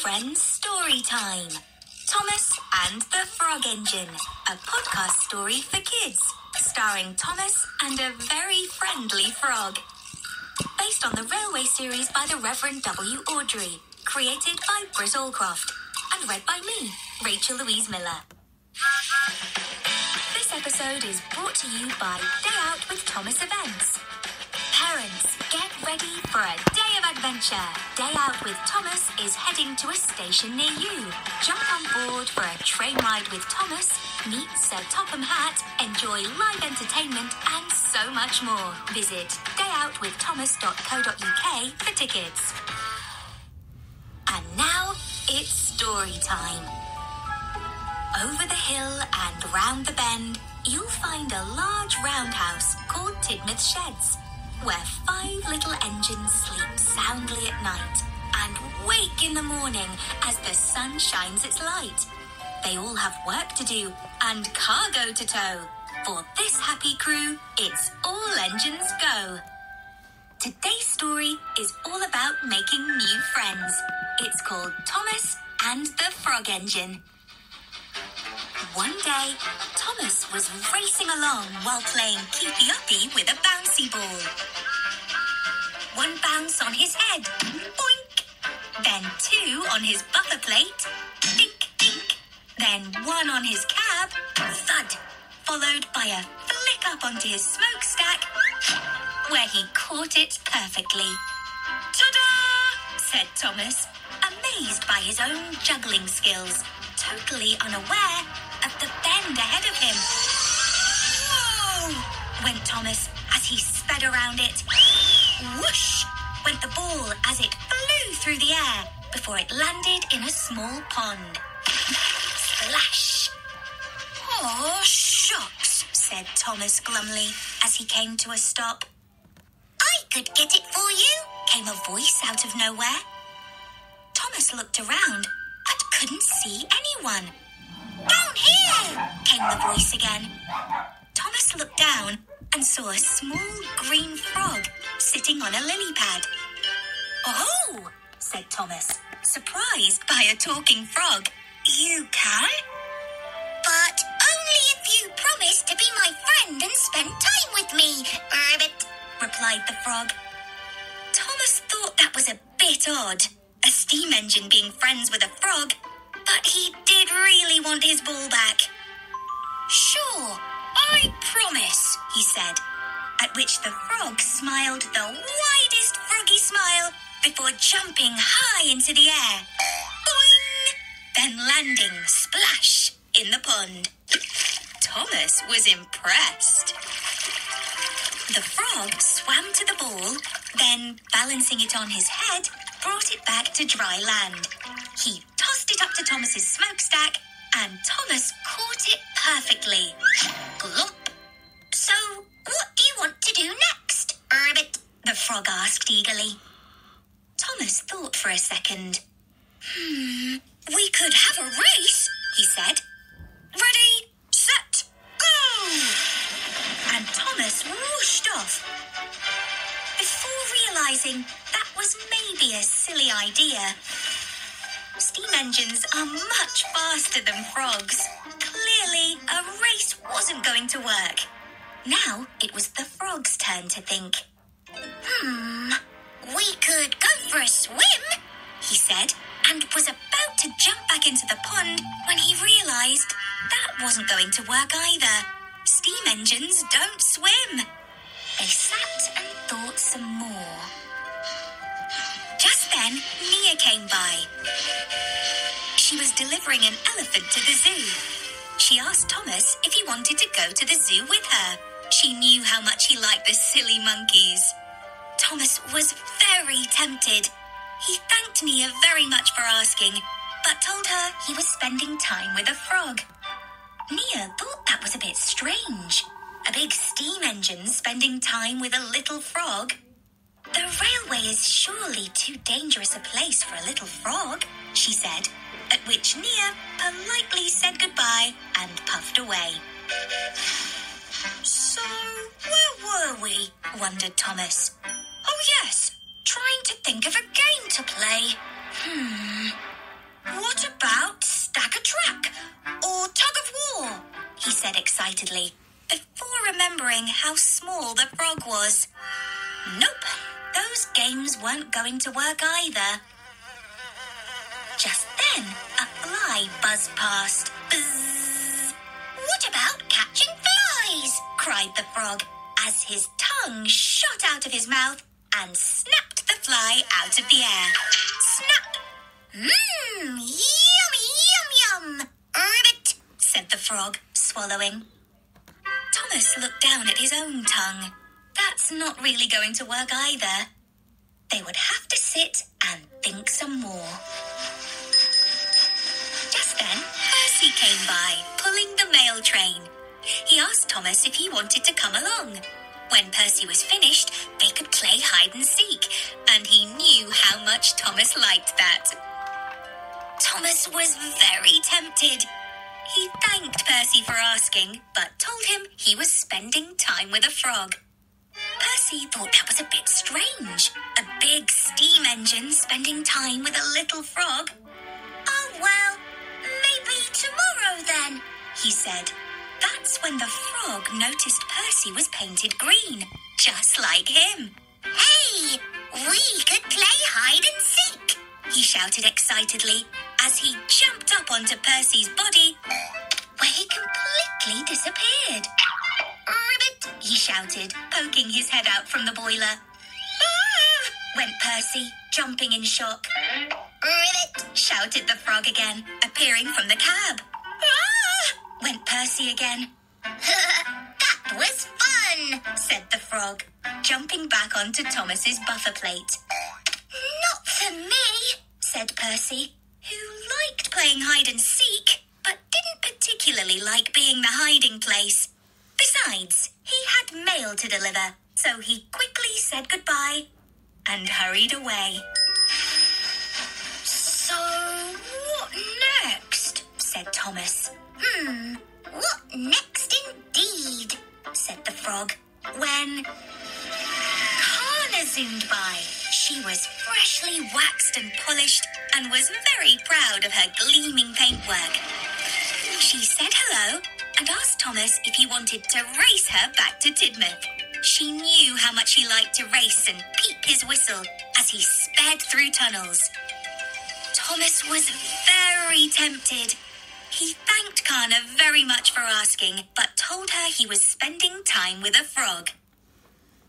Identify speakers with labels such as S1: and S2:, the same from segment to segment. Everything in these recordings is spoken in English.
S1: friends Storytime. Thomas and the Frog Engine, a podcast story for kids, starring Thomas and a very friendly frog. Based on the railway series by the Reverend W. Awdry, created by Britt Allcroft, and read by me, Rachel Louise Miller. This episode is brought to you by Day Out with Thomas events. Parents, get ready for a day of adventure. Day Out with Thomas is heading to a station near you. Jump on board for a train ride with Thomas, meet Sir Topham Hatt, enjoy live entertainment, and so much more. Visit dayoutwiththomas.co.uk for tickets. And now, it's story time. Over the hill and round the bend, you'll find a large roundhouse called Tidmouth Sheds, where 5 little engines sleep soundly at night and wake in the morning as the sun shines its light. They all have work to do and cargo to tow. For this happy crew, it's all engines go. Today's story is all about making new friends. It's called Thomas and the Frog Engine. One day, Thomas was racing along while playing keepy-uppy with a bouncy ball. One bounce on his head, boink. Then 2 on his buffer plate, dink, dink. Then 1 on his cab, thud. Followed by a flick up onto his smokestack, where he caught it perfectly. Ta-da! Said Thomas, amazed by his own juggling skills, totally unaware of the bend ahead of him. Whoa! Went Thomas as he sped around it. Whoosh! Went the ball as it flew through the air before it landed in a small pond. Splash! Oh, shucks, said Thomas glumly as he came to a stop. I could get it for you, came a voice out of nowhere. Thomas looked around but couldn't see anyone. Down here, came the voice again. Thomas looked down and saw a small green frog sitting on a lily pad. Oh, said Thomas, surprised by a talking frog. You can? But only if you promise to be my friend and spend time with me, Ribbit, replied the frog. Thomas thought that was a bit odd, a steam engine being friends with a frog, but he did really want his ball back. Sure, I promise, he said, at which the frog smiled the widest froggy smile before jumping high into the air. Boing! Then landing splash in the pond. Thomas was impressed. The frog swam to the ball, then, balancing it on his head, brought it back to dry land. He tossed it up to Thomas's smokestack, and Thomas caught it perfectly. Glop! So, what do you want to do next, Ribbit? The frog asked eagerly. Thomas thought for a second. We could have a race, he said. Ready, set, go! And Thomas whooshed off. Before realising that was maybe a silly idea. Steam engines are much faster than frogs. Clearly, a race wasn't going to work. Now it was the frog's turn to think. We could go for a swim, he said, and was about to jump back into the pond when he realised that wasn't going to work either. Steam engines don't swim. They sat and thought some more. Just then, Mia came by. She was delivering an elephant to the zoo. She asked Thomas if he wanted to go to the zoo with her. She knew how much he liked the silly monkeys. Thomas was very tempted. He thanked Mia very much for asking, but told her he was spending time with a frog. Mia thought that was a bit strange. A big steam engine spending time with a little frog. The railway is surely too dangerous a place for a little frog, she said, at which Nia politely said goodbye and puffed away. So, where were we? Wondered Thomas. Oh yes, trying to think of a game to play. What about stack a track or tug of war? He said excitedly, before remembering how small the frog was. Nope, those games weren't going to work either. Just then, a fly buzzed past. Buzz! What about catching flies? Cried the frog, as his tongue shot out of his mouth and snapped the fly out of the air. Snap! Mmm, yummy, yum, yum. Ribbit, said the frog, swallowing. Thomas looked down at his own tongue. That's not really going to work either. They would have to sit and think some more. Just then, Percy came by, pulling the mail train. He asked Thomas if he wanted to come along. When Percy was finished, they could play hide and seek, and he knew how much Thomas liked that. Thomas was very tempted. He thanked Percy for asking, but told him he was spending time with a frog. Percy thought that was a bit strange. A big steam engine spending time with a little frog. Oh, well, maybe tomorrow then, he said. That's when the frog noticed Percy was painted green, just like him. Hey, we could play hide and seek, he shouted excitedly as he jumped up onto Percy's body, where he completely disappeared. Ribbit, he shouted, poking his head out from the boiler. Ah! Went Percy, jumping in shock. Ribbit, shouted the frog again, appearing from the cab. Ah! Went Percy again. That was fun, said the frog, jumping back onto Thomas's buffer plate. Not for me, said Percy, who liked playing hide and seek, but didn't particularly like being the hiding place. Besides, he had mail to deliver, so he quickly said goodbye and hurried away. So, what next? Said Thomas. What next indeed? Said the frog, when Kana zoomed by. She was freshly waxed and polished and was very proud of her gleaming paintwork. She said hello and asked Thomas if he wanted to race her back to Tidmouth. She knew how much he liked to race and peep his whistle as he sped through tunnels. Thomas was very tempted. He thanked Kana very much for asking, but told her he was spending time with a frog.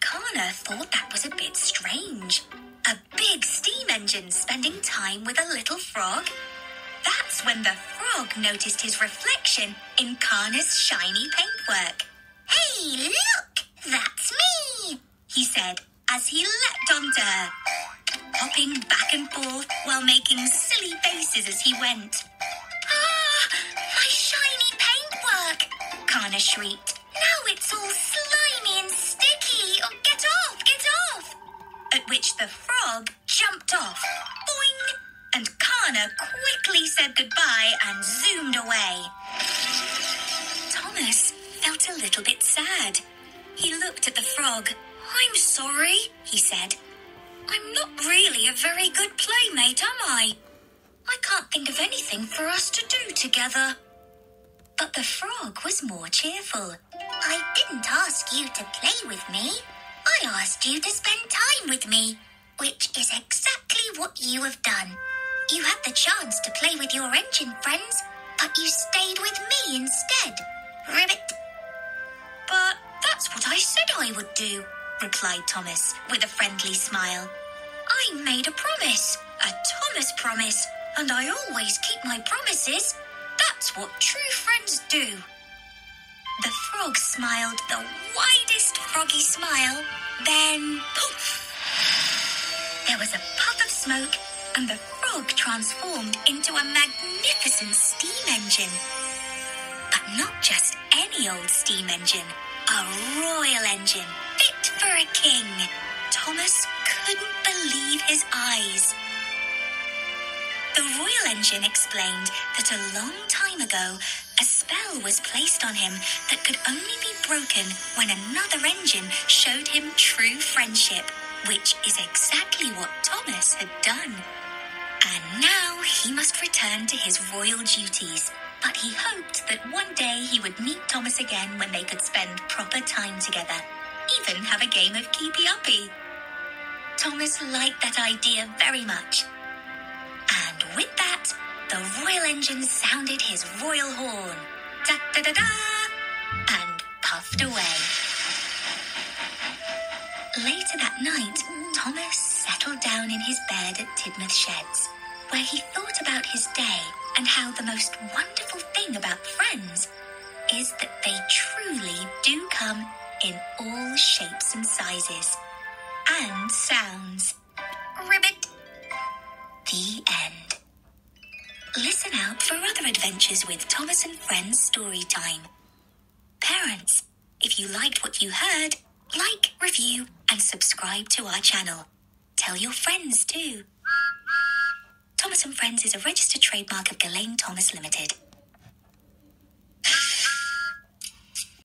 S1: Kana thought that was a bit strange. A big steam engine spending time with a little frog? That's when the frog noticed his reflection in Kana's shiny paintwork. Hey, look! That's me! He said as he leapt onto her, hopping back and forth while making silly faces as he went. Ah! My shiny paintwork! Kana shrieked. Now it's all slimy and sticky! Oh, get off! Get off! At which the frog jumped off. Boing! And Kana quickly said goodbye and zoomed away. Thomas felt a little bit sad. He looked at the frog. I'm sorry, he said. I'm not really a very good playmate, am I? I can't think of anything for us to do together. But the frog was more cheerful. I didn't ask you to play with me. I asked you to spend time with me, which is exactly what you have done. You had the chance to play with your engine friends, but you stayed with me instead. Ribbit. But that's what I said I would do, replied Thomas with a friendly smile. I made a promise, a Thomas promise, and I always keep my promises. That's what true friends do. The frog smiled the widest froggy smile. Then, poof! There was a puff of smoke, and the frog transformed into a magnificent steam engine. But not just any old steam engine, a royal engine fit for a king. Thomas couldn't believe his eyes. The royal engine explained that a long time ago, a spell was placed on him that could only be broken when another engine showed him true friendship, which is exactly what Thomas had done. And now he must return to his royal duties. But he hoped that one day he would meet Thomas again when they could spend proper time together, even have a game of keepy-uppy. Thomas liked that idea very much. And with that, the royal engine sounded his royal horn. Da-da-da-da! And puffed away. Later that night, Thomas settled down in his bed at Tidmouth Sheds, where he thought about his day and how the most wonderful thing about friends is that they truly do come in all shapes and sizes and sounds. Ribbit. The end. Listen out for other adventures with Thomas and Friends Storytime. Parents, if you liked what you heard, like, review, and subscribe to our channel. Tell your friends too. Thomas and Friends is a registered trademark of Ghislaine Thomas Limited.